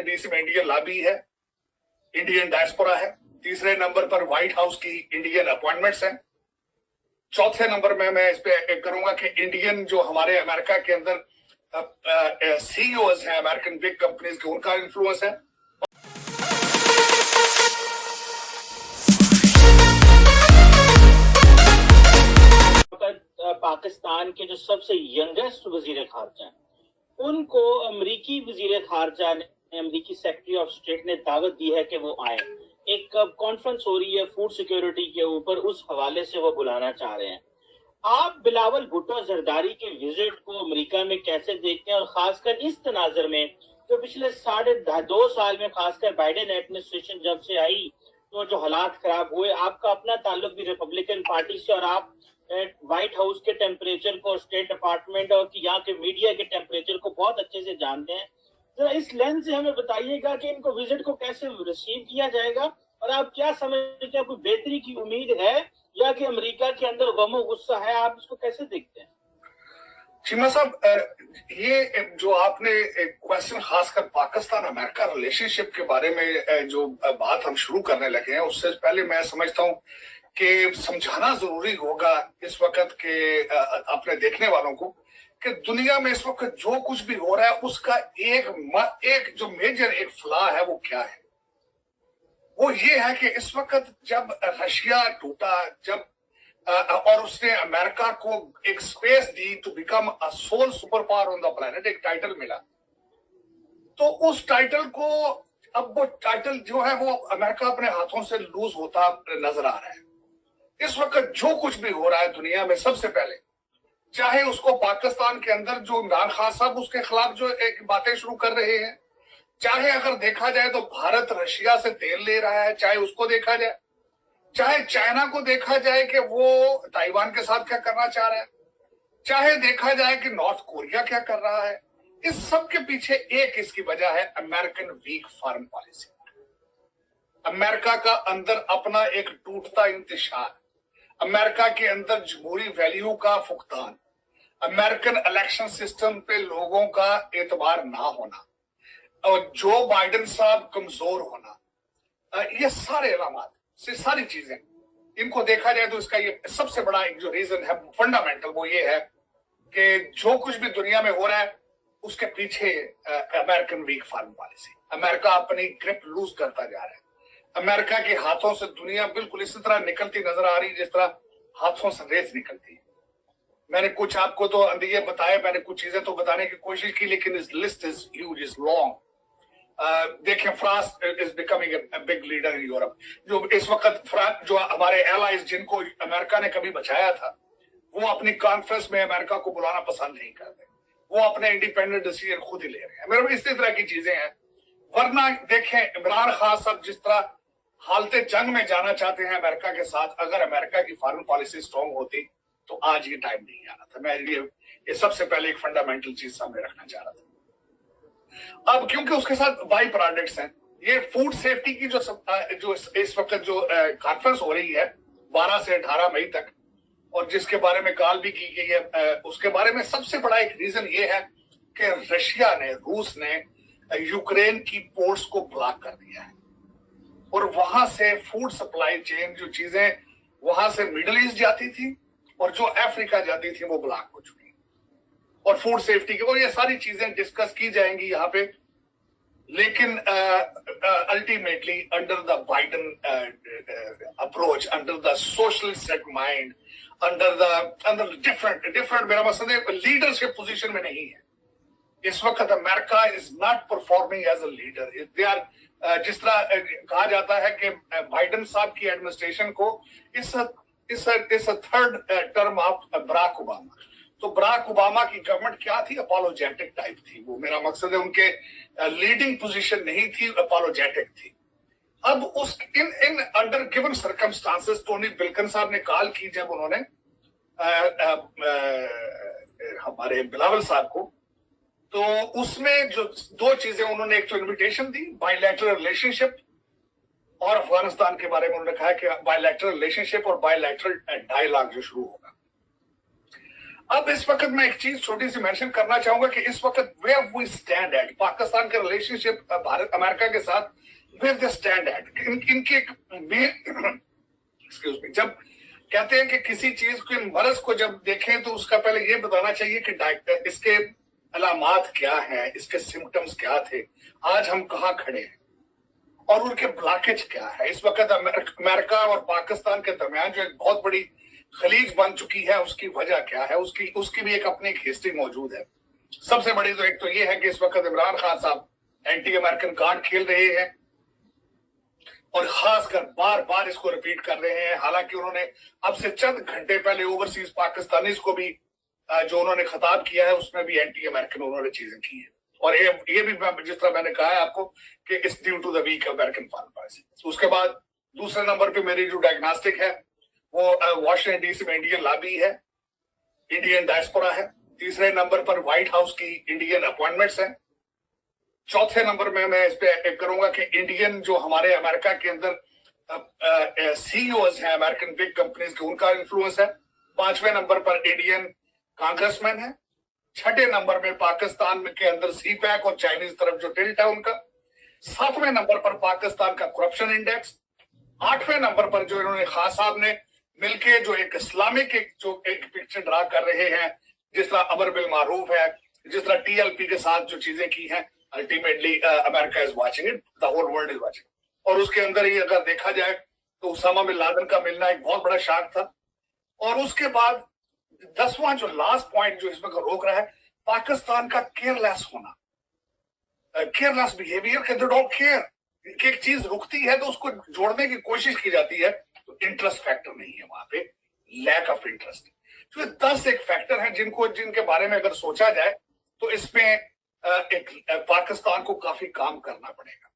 DC में Indian lobby है, Indian diaspora है। तीसरे नंबर पर व्हाइट हाउस की इंडियन अपॉइंटमेंट्स हैं। चौथे नंबर में मैं इस पे करूंगा कि इंडियन जो हमारे अमेरिका के अंदर सीईओज हैं अमेरिकन बिग कंपनीज के, उनका इन्फ्लुएंस है। पाकिस्तान के जो सबसे यंगेस्ट वजीर खारजा हैं, उनको अमरीकी वजीर खारजा ने, अमरीकी सेक्रेटरी ऑफ स्टेट ने दावत दी है कि वो आए। एक कॉन्फ्रेंस हो रही है फूड सिक्योरिटी के ऊपर, उस हवाले से वो बुलाना चाह रहे हैं। आप बिलावल भुट्टो जरदारी के विजिट को अमेरिका में कैसे देखते हैं, और खासकर इस तनाजर में जो पिछले 2.5 साल में खासकर बाइडेन एडमिनिस्ट्रेशन जब से आई तो जो हालात खराब हुए, आपका अपना ताल्लुक भी रिपब्लिकन पार्टी से, और आप व्हाइट हाउस के टेम्परेचर को, स्टेट डिपार्टमेंट और यहाँ के मीडिया के टेम्परेचर को बहुत अच्छे से जानते हैं। जरा इस लेंस से हमें बताइएगा कि इनको विजिट को कैसे रिसीव किया जाएगा, और आप क्या समझते हैं, कोई बेहतरी की उम्मीद है या कि अमेरिका के अंदर गमो गुस्सा है? आप इसको कैसे देखते हैं? चीमा साहब, ये जो आपने क्वेश्चन खासकर पाकिस्तान अमेरिका रिलेशनशिप के बारे में जो बात हम शुरू करने लगे हैं, उससे पहले मैं समझता हूं कि समझाना जरूरी होगा इस वक्त के अपने देखने वालों को कि दुनिया में इस वक्त जो कुछ भी हो रहा है उसका एक जो मेजर एक फ्लॉ है वो क्या है। वो ये है कि इस वक्त जब रशिया टूटा, जब और उसने अमेरिका को एक स्पेस दी to become a sole super power on the planet, एक टाइटल मिला, तो उस टाइटल को, अब वो टाइटल जो है वो अमेरिका अपने हाथों से लूज होता नजर आ रहा है। इस वक्त जो कुछ भी हो रहा है दुनिया में, सबसे पहले चाहे उसको पाकिस्तान के अंदर जो इमरान खान साहब उसके खिलाफ जो एक बातें शुरू कर रहे हैं, चाहे अगर देखा जाए तो भारत रशिया से तेल ले रहा है, चाहे उसको देखा जाए, चाहे चाइना को देखा जाए कि वो ताइवान के साथ क्या करना चाह रहा है, चाहे देखा जाए कि नॉर्थ कोरिया क्या कर रहा है, इस सब के पीछे एक इसकी वजह है American weak foreign policy. America का अंदर अपना एक टूटता इंतशार, अमेरिका के अंदर जमहूरी वैल्यू का फुकदान, अमेरिकन इलेक्शन सिस्टम पे लोगों का एतबार ना होना, और जो बाइडेन साहब कमजोर होना, ये सारे अलामात से सारी चीजें, इनको देखा जाए तो इसका ये सबसे बड़ा एक जो रीजन है फंडामेंटल, वो ये है कि जो कुछ भी दुनिया में हो रहा है उसके पीछे American weak foreign policy. America अपनी ग्रिप लूज करता जा रहा है। अमेरिका के हाथों से दुनिया बिल्कुल इसी तरह निकलती नजर आ रही है जिस तरह हाथों से रेत निकलती है। मैंने कुछ आपको तो अंदिये बताए, मैंने कुछ चीजें तो बताने की कोशिश की, लेकिन इस list is huge, is long. देखें, France is becoming a big leader in Europe. जो इस वक्त फ्रांस, जो हमारे एलाइज जिनको अमेरिका ने कभी बचाया था, वो अपनी कॉन्फ्रेंस में अमेरिका को बुलाना पसंद नहीं करते, वो अपने इंडिपेंडेंट डिसीजन खुद ही ले रहे हैं। मेरे इसी तरह की चीजें हैं। वरना देखें, इमरान खान साहब जिस तरह हालते जंग में जाना चाहते हैं अमेरिका के साथ, अगर अमेरिका की फॉरेन पॉलिसी स्ट्रांग होती तो आज ये टाइम नहीं आना था। मैं ये सबसे पहले एक फंडामेंटल चीज सामने रखना चाह रहा था। अब क्योंकि उसके साथ बाई प्रोडक्ट्स हैं, ये फूड सेफ्टी की जो इस वक्त जो कॉन्फ्रेंस हो रही है 12 से 18 मई तक, और जिसके बारे में कॉल भी की गई है, उसके बारे में सबसे बड़ा एक रीजन ये है कि रशिया ने, रूस ने यूक्रेन की पोर्ट्स को ब्लॉक कर दिया है, और वहां से फूड सप्लाई चेन जो चीजें वहां से मिडिल ईस्ट जाती थी और जो अफ्रीका जाती थी वो ब्लॉक हो चुकी, और फूड सेफ्टी की, और ये सारी चीजें डिस्कस की जाएंगी यहाँ पे। लेकिन ultimately under the Biden approach, under the socialist set mind, under different मेरा मकसद है लीडरशिप पोजीशन में नहीं है इस वक्त। America is not performing as a leader. They are, जिस तरह कहा जाता है कि बाइडेन साहब की एडमिनिस्ट्रेशन को इस third term of Barack Obama, तो बराक ओबामा की गवर्नमेंट क्या थी? अपोलोजेटिक टाइप थी। वो मेरा मकसद है उनके लीडिंग पोजीशन नहीं थी, अपोलोजेटिक थी। अब उस in under given circumstances Tony Blinken साहब ने कॉल की जब उन्होंने हमारे बिलावल साहब को, तो उसमें जो दो चीजें उन्होंने, एक तो इन्विटेशन दी बायलैटरल रिलेशनशिप, और अफगानिस्तान के बारे में उन्होंने कहा कि बायलैटरल रिलेशनशिप और बायलैटरल डायलॉग जो शुरू होगा। अब इस वक्त मैं एक चीज छोटी सी मेंशन करना चाहूंगा कि इस वक्त where we stand at, Pakistan के रिलेशनशिप भारत अमेरिका के साथ वेयर दे स्टैंड एट, इनके एक्सक्यूज मी, जब कहते हैं कि किसी चीज के मर्ज को जब देखें तो उसका पहले ये बताना चाहिए कि इसके अलामात क्या हैं, इसके सिम्टम्स क्या थे, आज हम कहाँ खड़े हैं और उनके ब्लॉकेज क्या है। इस वक्त अमेरिका और पाकिस्तान के दरमियान जो एक बहुत बड़ी खलीज बन चुकी है, उसकी वजह क्या है, उसकी भी एक अपनी एक हिस्ट्री मौजूद है। सबसे बड़ी तो एक तो ये है कि इस वक्त इमरान खान साहब एंटी अमेरिकन कार्ड खेल रहे हैं और खासकर बार बार इसको रिपीट कर रहे हैं। हालांकि उन्होंने अब से चंद घंटे पहले ओवरसीज पाकिस्तानीज को भी जो उन्होंने खिताब किया है उसमें भी एंटी अमेरिकन उन्होंने चीजें की है। और ये भी जिस तरह मैंने कहा है आपको कि it's due to the weak American foreign policy. उसके बाद दूसरे नंबर पे मेरी जो डायग्नोस्टिक है वो वॉशिंगटन डीसी में इंडियन लॉबी है, इंडियन डायस्पोरा है। तीसरे नंबर पर व्हाइट हाउस की इंडियन अपॉइंटमेंट्स हैं। चौथे नंबर में मैं इस पे करूंगा कि इंडियन जो हमारे अमेरिका के अंदर सीईओज हैं अमेरिकन बिग कंपनीज के, उनका इन्फ्लुएंस है। पांचवें नंबर पर इंडियन कांग्रेसमैन है। छठे नंबर में पाकिस्तान के अंदर सीपैक और चाइनीज तरफ जो टिल्ट है उनका। सातवें नंबर पर पाकिस्तान का करप्शन इंडेक्स। आठवें नंबर पर जो इन्होंने खान साहब ने मिलके जो एक इस्लामिक एक पिक्चर ड्रा कर रहे हैं, जिस तरह अमर बिल मारूफ है, जिस तरह टीएलपी के साथ जो चीजें की हैं, ultimately America is watching it, the whole world is watching. और उसके अंदर ही अगर देखा जाए तो उसामा बिन लादेन का मिलना एक बहुत बड़ा शॉक था। और उसके बाद 10वां जो लास्ट पॉइंट जो इसमें रोक रहा है, पाकिस्तान का केयरलेस होना, केयरलेस बिहेवियर के, दे डोंट केयर कि एक चीज रुकती है तो उसको जोड़ने की कोशिश की जाती है, तो इंटरेस्ट फैक्टर नहीं है वहां पे, लैक ऑफ इंटरेस्ट। तो ये 10 एक फैक्टर हैं जिनके बारे में अगर सोचा जाए तो इसमें एक पाकिस्तान को काफी काम करना पड़ेगा।